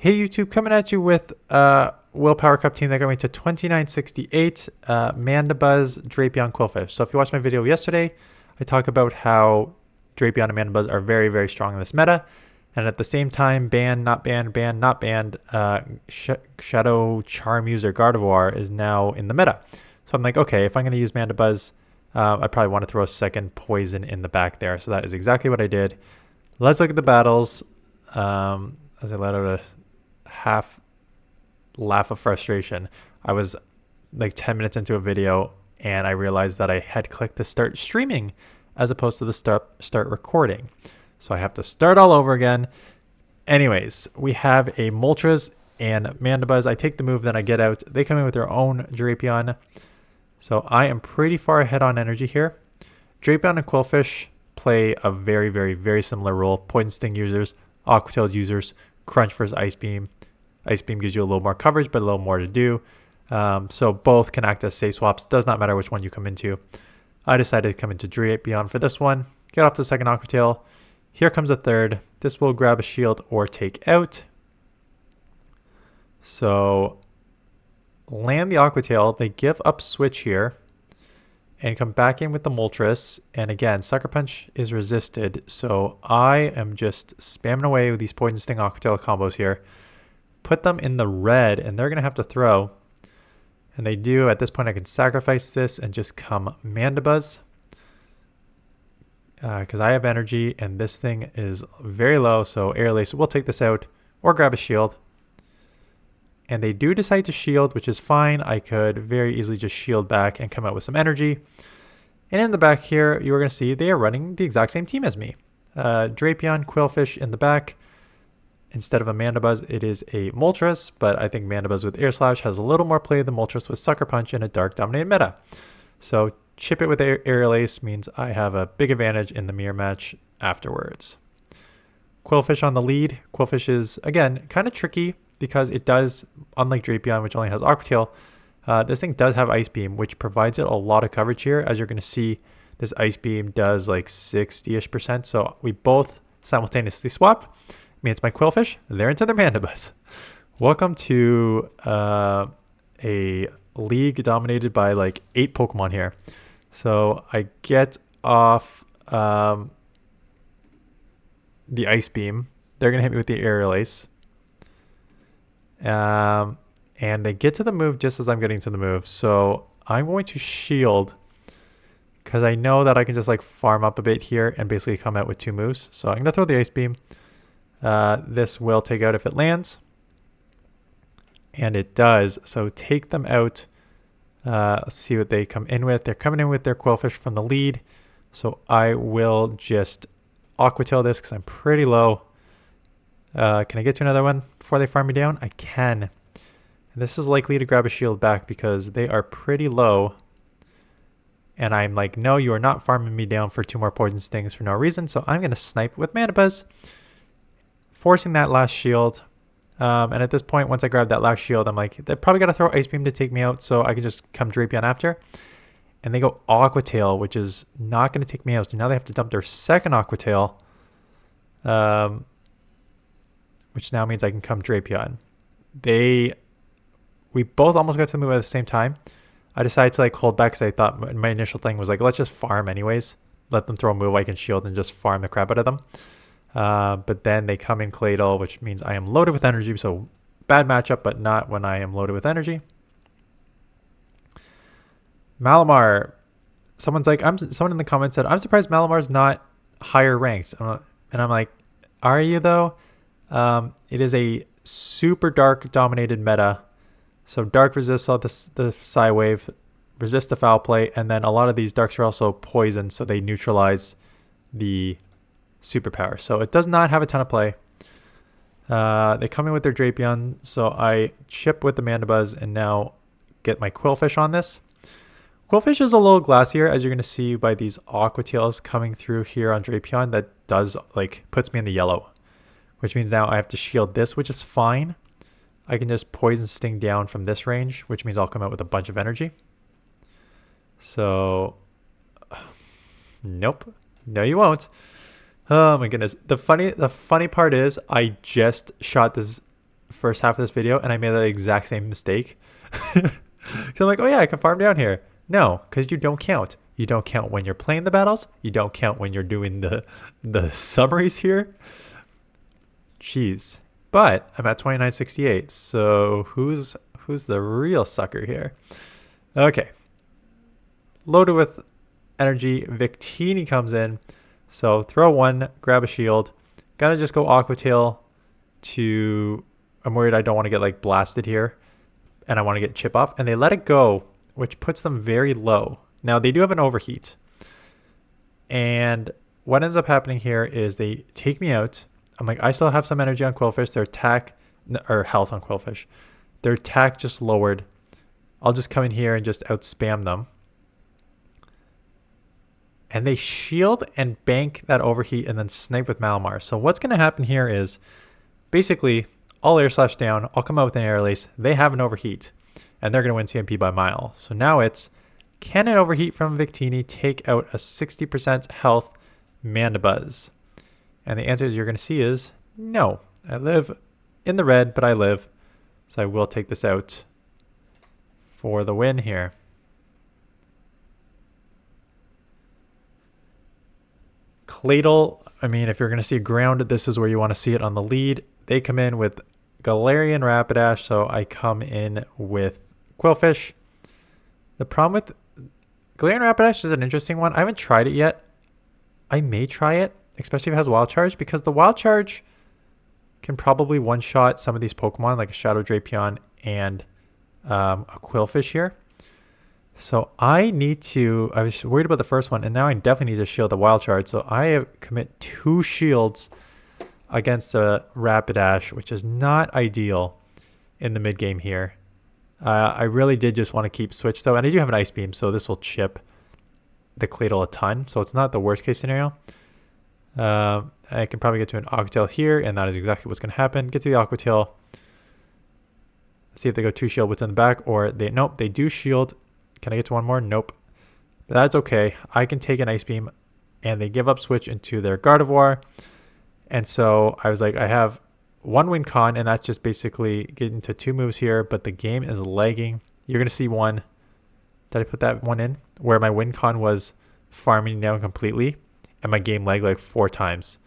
Hey YouTube, coming at you with Willpower Cup team that got me to 2968, Mandibuzz, Drapion, Qwilfish. So if you watched my video yesterday, I talk about how Drapion and Mandibuzz are very, very strong in this meta. And at the same time, ban, not banned, ban, not banned, Shadow Charm user Gardevoir is now in the meta. So I'm like, okay, if I'm going to use Mandibuzz, I probably want to throw a second poison in the back there. So that is exactly what I did. Let's look at the battles. As I let out a half laugh of frustration, I was like 10 minutes into a video and I realized that I had clicked to start streaming as opposed to the start recording. So I have to start all over again. Anyways, we have a Moltres and Mandibuzz. I take the move, then I get out. They come in with their own Drapion. So I am pretty far ahead on energy here. Drapion and Qwilfish play a very, very, very similar role. Poison Sting users, Aqua Tail users, Crunch versus Ice Beam. Ice Beam gives you a little more coverage, but a little more to do. So both can act as safe swaps. Does not matter which one you come into. I decided to come into Drapion for this one. Get off the second Aqua Tail. Here comes a third. This will grab a shield or take out. So land the Aqua Tail. They give up switch here and come back in with the Moltres. And again, Sucker Punch is resisted. So I am just spamming away with these Poison Sting Aqua Tail combos here. Put them in the red and they're going to have to throw. And they do. At this point, I can sacrifice this and just come Mandibuzz. Because I have energy and this thing is very low. So Air Lace will take this out or grab a shield. And they do decide to shield, which is fine. I could very easily just shield back and come out with some energy. And in the back here, you're going to see they are running the exact same team as me. Drapion, Qwilfish in the back. Instead of a Mandibuzz, it is a Moltres, but I think Mandibuzz with Air Slash has a little more play than Moltres with Sucker Punch in a Dark Dominated meta. So chip it with Aerial Ace means I have a big advantage in the mirror match afterwards. Qwilfish on the lead. Qwilfish is, again, kind of tricky because it does, unlike Drapion, which only has Aqua Tail, this thing does have Ice Beam, which provides it a lot of coverage here. As you're going to see, this Ice Beam does like 60-ish%. So we both simultaneously swap. I mean, it's my Qwilfish. They're into their Mandibuzz. Welcome to a league dominated by like 8 Pokemon here. So I get off the Ice Beam. They're going to hit me with the Aerial Ace. And they get to the move just as I'm getting to the move. So I'm going to shield because I know that I can just like farm up a bit here and basically come out with 2 moves. So I'm going to throw the Ice Beam. This will take out if it lands. And it does. So take them out. Let's see what they come in with. They're coming in with their Qwilfish from the lead. So I will just Aqua Tail this because I'm pretty low. Can I get to another one before they farm me down? I can. And this is likely to grab a shield back because they are pretty low. And I'm like, no, you are not farming me down for 2 more Poison Stings for no reason. So I'm going to snipe with Mandibuzz, forcing that last shield. And at this point, once I grab that last shield, I'm like, they're probably got to throw Ice Beam to take me out so I can just come Drapion after. And they go Aqua Tail, which is not going to take me out. So now they have to dump their second Aqua Tail. Which now means I can come Drapion. We both almost got to the move at the same time. I decided to like hold back because I thought my initial thing was like, let's just farm anyways. Let them throw a move I can shield and just farm the crap out of them. But then they come in Claydol, which means I am loaded with energy. So bad matchup, but not when I am loaded with energy. Malamar. Someone in the comments said, I'm surprised Malamar's not higher ranked. And I'm like, are you though? It is a super dark dominated meta. So dark resists all the Psy Wave, resist the foul play, and then a lot of these darks are also poison, so they neutralize the superpower. So it does not have a ton of play. They come in with their Drapion, so I chip with the Mandibuzz and now get my Qwilfish on this. Qwilfish is a little glassier, as you're going to see by these Aqua Tails coming through here on Drapion. That does like puts me in the yellow, which means now I have to shield this, which is fine. I can just Poison Sting down from this range, which means I'll come out with a bunch of energy. So, nope. No, you won't. Oh my goodness. The funny part is I just shot this first half of this video and I made that exact same mistake. So I'm like, oh yeah, I can farm down here. No, because you don't count. You don't count when you're playing the battles. You don't count when you're doing the summaries here. Jeez. But I'm at 2968. So who's the real sucker here? Okay. Loaded with energy. Victini comes in. So throw one, grab a shield. Gotta just go Aqua Tail to... I'm worried I don't want to get like blasted here. And I want to get chip off. And they let it go, which puts them very low. Now they do have an overheat. And what ends up happening here is they take me out. I'm like, I still have some energy on Qwilfish. Their attack, or health on Qwilfish. Their attack just lowered. I'll just come in here and just outspam them. And they shield and bank that overheat and then snipe with Malamar. So what's going to happen here is basically I'll air slash down. I'll come out with an air lace. They have an overheat and they're going to win CMP by mile. So now it's, can an overheat from Victini take out a 60% health Mandibuzz? And the answer you're going to see is no. I live in the red, but I live. So I will take this out for the win here. Claydol, I mean, if you're going to see ground, this is where you want to see it on the lead. They come in with Galarian Rapidash, so I come in with Qwilfish. The problem with Galarian Rapidash is an interesting one. I haven't tried it yet. I may try it, especially if it has Wild Charge, because the Wild Charge can probably one-shot some of these Pokemon, like a Shadow Drapion and a Qwilfish here. So I need to, I was worried about the first one, and now I definitely need to shield the Wild Charge. So I commit 2 shields against a Rapidash, which is not ideal in the mid-game here. I really did just want to keep switch, though, and I do have an Ice Beam, so this will chip the Claydol a ton. So it's not the worst-case scenario. I can probably get to an Aqua Tail here, and that is exactly what's going to happen. Get to the Aqua Tail. See if they go 2 shield what's in the back, or they, nope, they do shield. Can I get to one more? Nope. But that's okay. I can take an Ice Beam, and they give up switch into their Gardevoir. And so I was like, I have 1 win con, and that's just basically getting to 2 moves here, but the game is lagging. You're going to see one. Did I put that one in? Where my win con was farming down completely, and my game lagged like 4 times,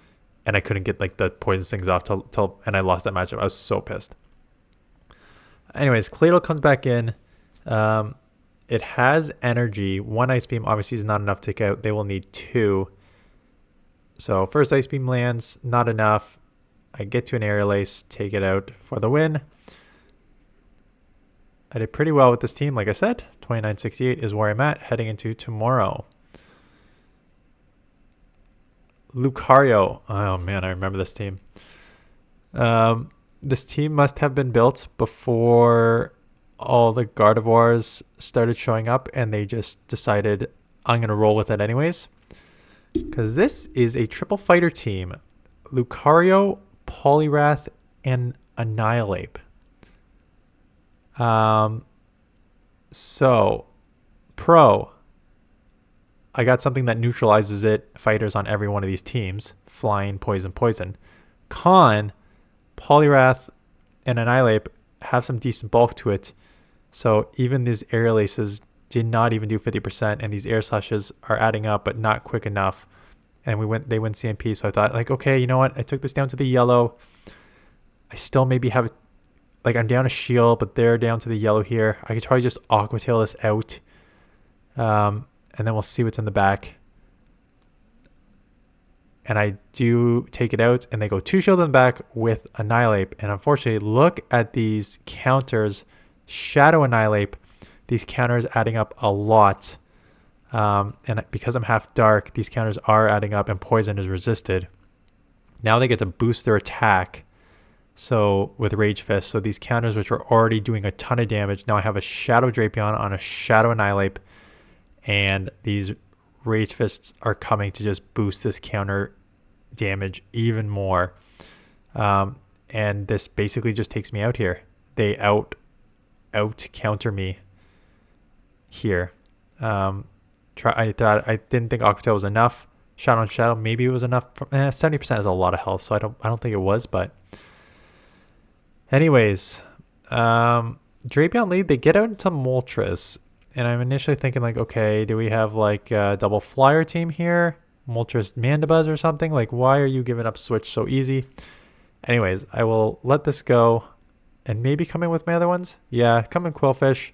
and I couldn't get like the poison things off till and I lost that matchup. I was so pissed. Anyways, Claydol comes back in. It has energy. 1 Ice Beam obviously is not enough to take out. They will need 2. So first Ice Beam lands, not enough. I get to an Aerial Ace, take it out for the win. I did pretty well with this team. Like I said, 2968 is where I'm at heading into tomorrow. Lucario. Oh man, I remember this team. This team must have been built before all the Gardevoirs started showing up, and they just decided, I'm going to roll with it anyways. Because this is a triple fighter team. Lucario, Poliwrath, and Annihilape. So, pro, I got something that neutralizes it. Fighters on every one of these teams. Flying, poison, poison. Con, Poliwrath and Annihilape have some decent bulk to it. So even these aerial aces did not even do 50%, and these air slashes are adding up, but not quick enough. And they win CMP. So I thought, like, okay, you know what? I took this down to the yellow. I still maybe have, like, I'm down a shield, but they're down to the yellow here. I could probably just Aqua Tail this out. And then we'll see what's in the back. And I do take it out, and they go 2 shield in the back with Annihilape. And unfortunately, look at these counters. Shadow Annihilape, these counters adding up a lot. And because I'm half dark, these counters are adding up, and poison is resisted. Now they get to boost their attack. So with Rage Fist, so these counters which were already doing a ton of damage, now I have a Shadow Drapion on a Shadow Annihilape, and these Rage Fists are coming to just boost this counter damage even more. And this basically just takes me out here. They out counter me here. I didn't think Aqua Tail was enough. Shadow on Shadow, maybe it was enough. 70% is a lot of health, so I don't think it was, but Anyways, Drapion lead, they get out into Moltres. And I'm initially thinking like, okay, do we have like a double flyer team here? Moltres Mandibuzz or something? Like, why are you giving up switch so easy? Anyways, I will let this go and maybe come in with my other ones. Yeah, come in Qwilfish.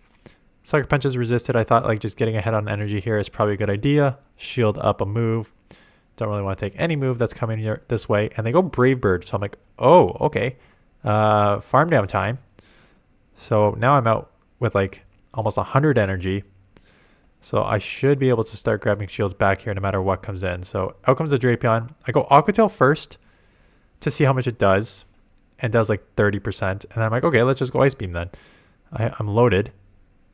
Sucker Punch is resisted. I thought like just getting ahead on energy here is probably a good idea. Shield up a move. Don't really want to take any move that's coming here this way. And they go Brave Bird. So I'm like, oh, okay. Farm down time. So now I'm out with like almost 100 energy. So I should be able to start grabbing shields back here no matter what comes in. So out comes the Drapion. I go Aqua Tail first to see how much it does. And does like 30%. And then I'm like, okay, let's just go Ice Beam then. I'm loaded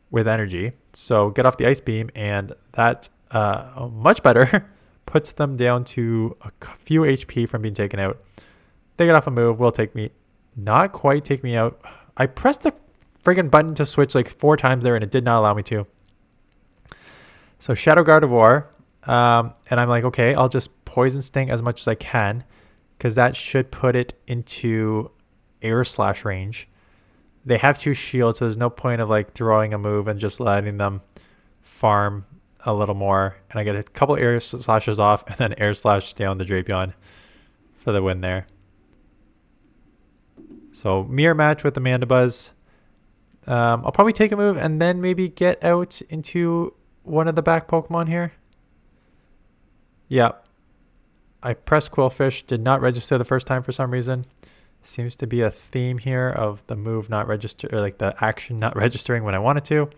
with energy. So get off the Ice Beam, and that much better puts them down to a few HP from being taken out. They get off a move, will take me, not quite take me out. I pressed the friggin' button to switch like 4 times there, and it did not allow me to. So Shadow Gardevoir, and I'm like, okay, I'll just Poison Sting as much as I can, because that should put it into Air Slash range. They have 2 shields, so there's no point of like throwing a move and just letting them farm a little more. And I get a couple Air Slashes off and then Air Slash down the Drapion for the win there. So mirror match with the Mandibuzz. I'll probably take a move and then maybe get out into one of the back Pokemon here. Yeah. I pressed Qwilfish, did not register the first time for some reason. Seems to be a theme here of the move not register, or like the action not registering when I wanted to.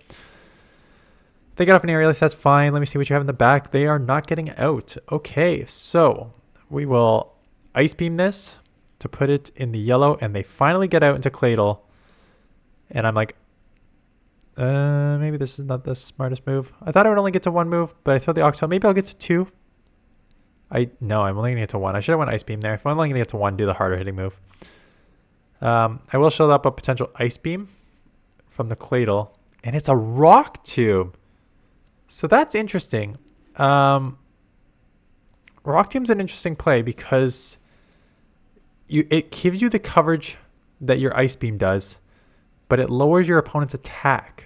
They get off an aerialist, that's fine. Let me see what you have in the back. They are not getting out. Okay, so we will Ice Beam this to put it in the yellow, and they finally get out into Claydol. And I'm like, maybe this is not the smartest move. I thought I would only get to 1 move, but I thought the Octo, maybe I'll get to 2. No, I'm only going to get to 1. I should have went Ice Beam there. If I'm only going to get to 1, do the harder hitting move. I will show up a potential Ice Beam from the Claydol. And it's a Rock Tube. So that's interesting. Rock Tube's an interesting play because it gives you the coverage that your Ice Beam does, but it lowers your opponent's attack.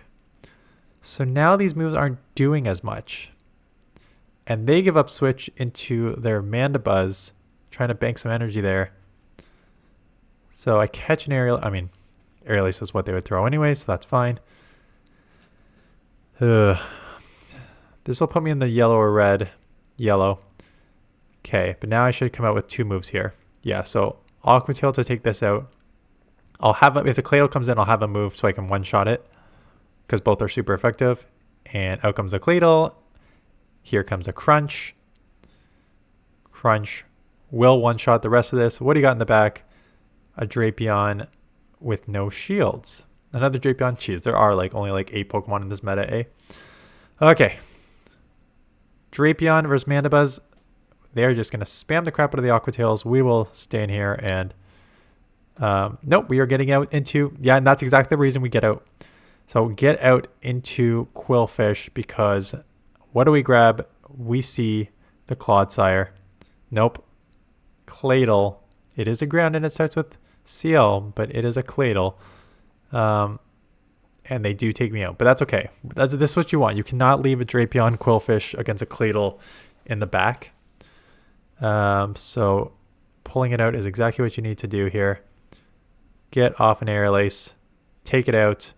So now these moves aren't doing as much. And they give up switch into their Mandibuzz, trying to bank some energy there. So I catch an aerial. I mean, aerial ace is what they would throw anyway, so that's fine. This will put me in the yellow or red. Yellow. Okay, but now I should come out with 2 moves here. Yeah, so Aqua Tail to take this out. I'll have if the Claydol comes in, I'll have a move so I can one-shot it, because both are super effective. And out comes the Claydol. Here comes a Crunch. Crunch will one-shot the rest of this. What do you got in the back? A Drapion with no shields. Another Drapion. Jeez, there are like only like 8 Pokemon in this meta, eh? Okay. Drapion versus Mandibuzz. They're just going to spam the crap out of the Aqua Tails. We will stay in here and... nope, we are getting out into... Yeah, and that's exactly the reason we get out. So get out into Qwilfish because... What do we grab? We see the Clodsire. Nope. Claydol. It is a ground and it starts with CL, but it is a Claydol. And they do take me out, but that's okay. This is what you want. You cannot leave a Drapion Qwilfish against a Claydol in the back. So pulling it out is exactly what you need to do here. Get off an Aerial Ace. Take it out.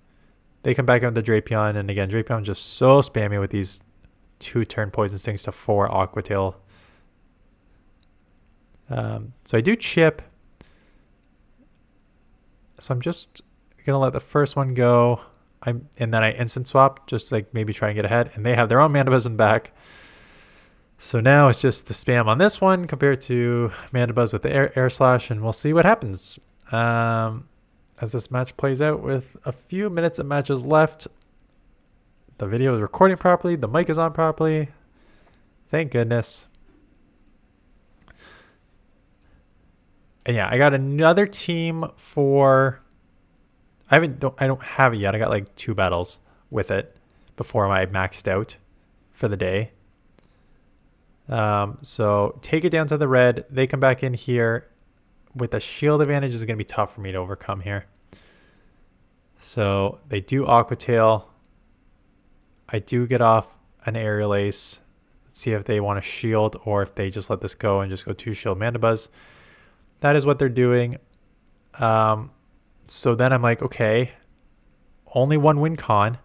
They come back on the Drapion, and again, Drapion just so spammy with these 2-turn Poison Stings to 4 Aqua Tail. So I do chip. So I'm just going to let the first one go. And then I instant swap, just like maybe try and get ahead. And they have their own Mandibuzz in the back. So now it's just the spam on this one compared to Mandibuzz with the air slash. And we'll see what happens as this match plays out with a few minutes of matches left. The video is recording properly. The mic is on properly. Thank goodness. And yeah, I got another team for... I don't have it yet. I got like 2 battles with it before I maxed out for the day. So take it down to the red. They come back in here with a shield advantage. Is going to be tough for me to overcome here. So they do Aqua Tail. I do get off an Aerial Ace. Let's see if they want to shield or if they just let this go and just go 2 shield Mandibuzz. That is what they're doing. So then I'm like, okay, only 1 win con.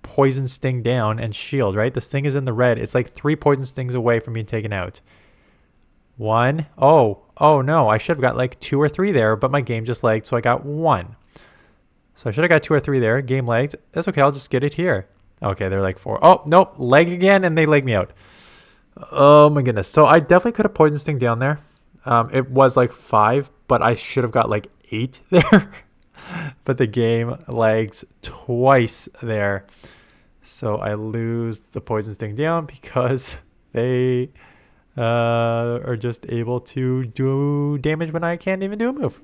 Poison Sting down and shield, right? The Sting is in the red. It's like 3 Poison Stings away from being taken out. 1. Oh no, I should have got like 2 or 3 there, but my game just lagged, so I got 1. So I should have got 2 or 3 there. Game lagged. That's okay, I'll just get it here. Okay, they're like 4. Oh, nope, leg again, and they leg me out. Oh my goodness. So I definitely could have Poison Sting down there. It was like 5, but I should have got like 8 there. But the game lags twice there. So I lose the Poison Sting down because they are just able to do damage when I can't even do a move.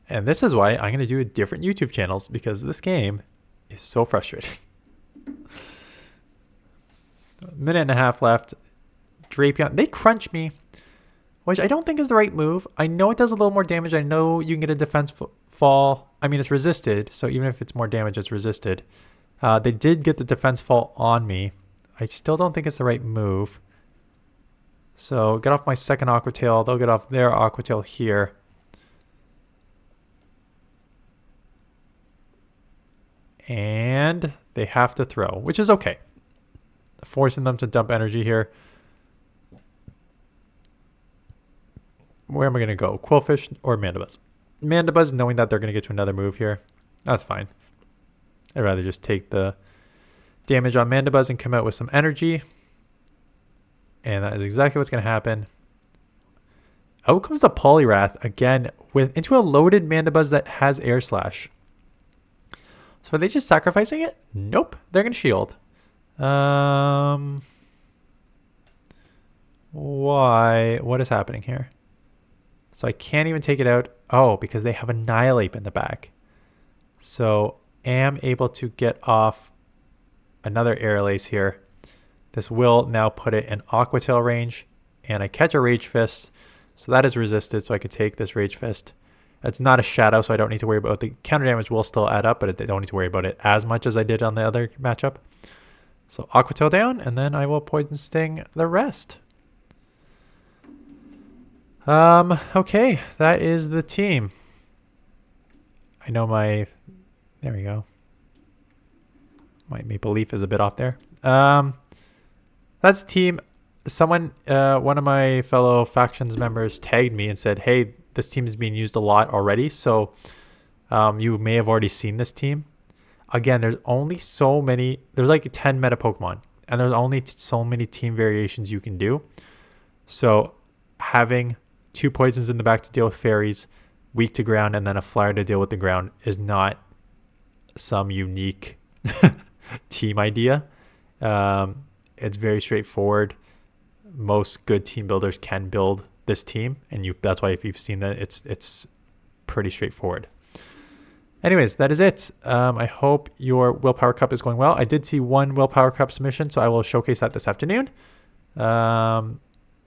And this is why I'm going to do different YouTube channels, because this game is so frustrating. A minute and a half left. Drapion, they crunch me, which I don't think is the right move. I know it does a little more damage. I know you can get a defense fall. I mean, it's resisted, so even if it's more damage, it's resisted. They did get the defense fall on me. I still don't think it's the right move. So get off my second Aqua Tail. They'll get off their Aqua Tail here. And they have to throw, which is okay. Forcing them to dump energy here. Where am I going to go? Qwilfish or Mandibuzz? Mandibuzz, knowing that they're going to get to another move here. That's fine. I'd rather just take the damage on Mandibuzz and come out with some energy. And that is exactly what's going to happen. Out comes the Poliwrath again into a loaded Mandibuzz that has Air Slash. So are they just sacrificing it? Nope. They're going to shield. Why? What is happening here? So I can't even take it out. Oh, because they have Annihilate in the back. So am able to get off another Aerial Ace here. This will now put it in Aqua Tail range. And I catch a Rage Fist. So that is resisted, so I could take this Rage Fist. It's not a shadow, so I don't need to worry about the counter damage. Will still add up, but I don't need to worry about it as much as I did on the other matchup. So Aqua Tail down, and then I will Poison Sting the rest. Okay, that is the team. I know there we go. My Maple Leaf is a bit off there. That's the team. Someone, one of my fellow factions members tagged me and said, hey, this team is being used a lot already. So you may have already seen this team. Again, there's only so many. There's like 10 meta Pokemon. And there's only so many team variations you can do. So having 2 poisons in the back to deal with fairies, weak to ground, and then a flyer to deal with the ground is not some unique team idea. It's very straightforward. Most good team builders can build this team, and that's why if you've seen that, it's pretty straightforward. Anyways, that is it. I hope your Willpower Cup is going well. I did see 1 Willpower Cup submission, so I will showcase that this afternoon.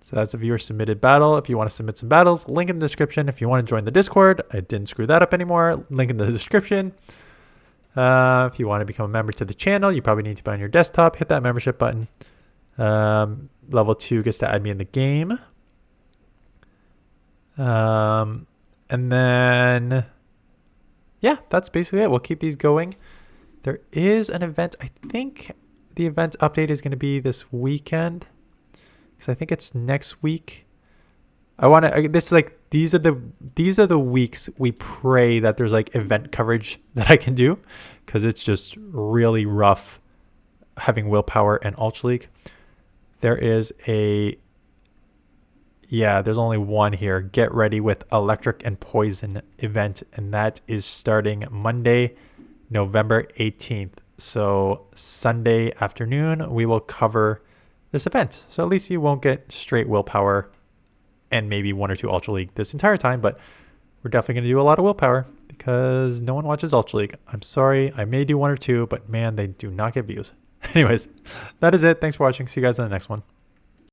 So that's a viewer submitted battle. If you want to submit some battles, link in the description. If you want to join the Discord, I didn't screw that up anymore. Link in the description. If you want to become a member to the channel, you probably need to be on your desktop. Hit that membership button. Level 2 gets to add me in the game. And then, yeah, that's basically it. We'll keep these going. There is an event. I think the event update is going to be this weekend, because I think it's next week. This is like, these are the weeks we pray that there's like event coverage that I can do, because it's just really rough having Willpower and Ultra League. There is there's only one here. Get ready with Electric and Poison event, and that is starting Monday, November 18th. So Sunday afternoon, we will cover this event. So at least you won't get straight Willpower and maybe 1 or 2 Ultra League this entire time, but we're definitely going to do a lot of Willpower because no one watches Ultra League. I'm sorry, I may do 1 or 2, but man, they do not get views. Anyways, that is it. Thanks for watching. See you guys in the next one.